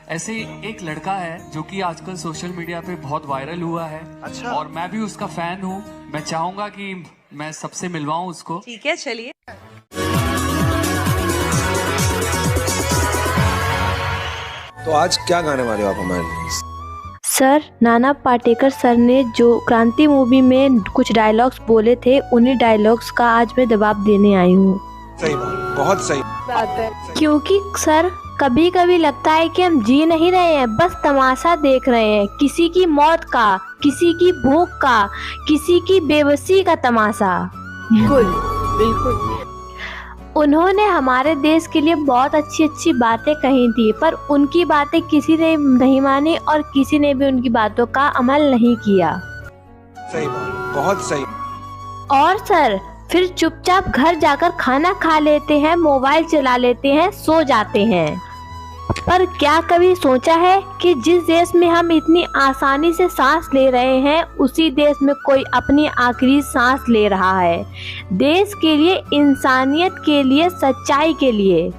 ऐसे ही एक लड़का है जो कि आजकल सोशल मीडिया पे बहुत वायरल हुआ है। अच्छा। और मैं भी उसका फैन हूँ। मैं चाहूंगा कि मैं सबसे मिलवाऊं उसको। ठीक है, चलिए। तो आज क्या गाने वाले हो आप हमारे लिए? सर, नाना पाटेकर सर ने जो क्रांति मूवी में कुछ डायलॉग्स बोले थे, उन्हीं डायलॉग्स का आज मैं जवाब देने आई हूँ। सही बात, बहुत सही बात है। क्योंकि सर, कभी कभी लगता है कि हम जी नहीं रहे हैं, बस तमाशा देख रहे हैं। किसी की मौत का, किसी की भूख का, किसी की बेबसी का तमाशा। बिल्कुल। उन्होंने हमारे देश के लिए बहुत अच्छी अच्छी बातें कही थी, पर उनकी बातें किसी ने नहीं मानी और किसी ने भी उनकी बातों का अमल नहीं किया। सही बात, बहुत सही। और सर, फिर चुपचाप घर जाकर खाना खा लेते हैं, मोबाइल चला लेते हैं, सो जाते हैं। पर क्या कभी सोचा है कि जिस देश में हम इतनी आसानी से सांस ले रहे हैं, उसी देश में कोई अपनी आखिरी सांस ले रहा है, देश के लिए, इंसानियत के लिए, सच्चाई के लिए।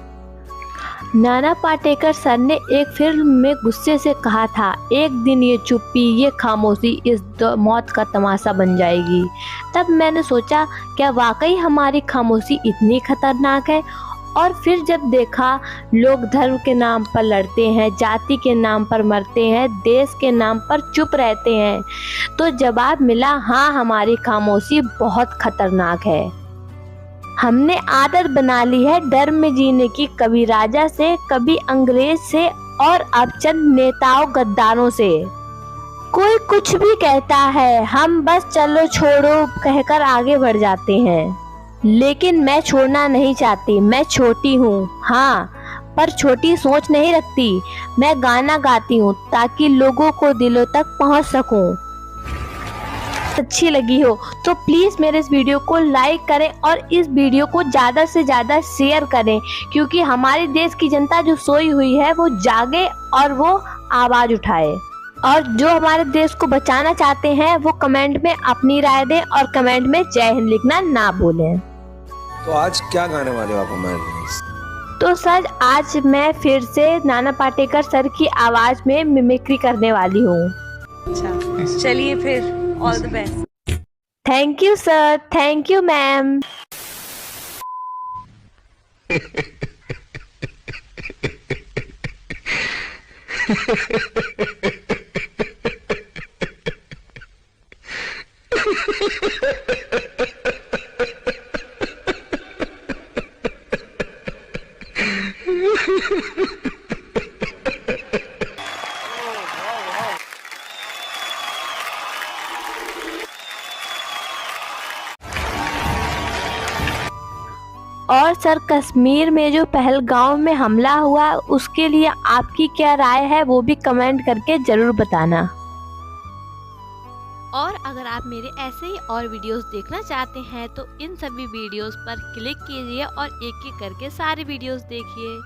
नाना पाटेकर सर ने एक फिल्म में गुस्से से कहा था, एक दिन ये चुप्पी, ये खामोशी इस मौत का तमाशा बन जाएगी। तब मैंने सोचा, क्या वाकई हमारी खामोशी इतनी खतरनाक है? और फिर जब देखा, लोग धर्म के नाम पर लड़ते हैं, जाति के नाम पर मरते हैं, देश के नाम पर चुप रहते हैं, तो जवाब मिला, हाँ, हमारी खामोशी बहुत खतरनाक है। हमने आदत बना ली है डर में जीने की, कभी राजा से, कभी अंग्रेज से, और अब चंद नेताओं गद्दारों से। कोई कुछ भी कहता है, हम बस चलो छोड़ो कहकर आगे बढ़ जाते हैं। लेकिन मैं छोड़ना नहीं चाहती। मैं छोटी हूँ, हाँ, पर छोटी सोच नहीं रखती। मैं गाना गाती हूँ ताकि लोगों को दिलों तक पहुँच सकूँ। अच्छी लगी हो तो प्लीज़ मेरे इस वीडियो को लाइक करें और इस वीडियो को ज़्यादा से ज़्यादा शेयर करें, क्योंकि हमारे देश की जनता जो सोई हुई है वो जागे और वो आवाज़ उठाए। और जो हमारे देश को बचाना चाहते हैं वो कमेंट में अपनी राय दें और कमेंट में जय हिंद लिखना ना भूलें। तो आज क्या गाने वाले हो आप हमारे लिए? तो सर, आज मैं फिर से नाना पाटेकर सर की आवाज़ में मिमिक्री करने वाली हूँ। अच्छा, चलिए फिर, all the best. Thank you sir, thank you ma'am. और सर, कश्मीर में जो पहलगांव में हमला हुआ, उसके लिए आपकी क्या राय है, वो भी कमेंट करके ज़रूर बताना। और अगर आप मेरे ऐसे ही और वीडियोस देखना चाहते हैं तो इन सभी वीडियोस पर क्लिक कीजिए और एक एक करके सारे वीडियोस देखिए।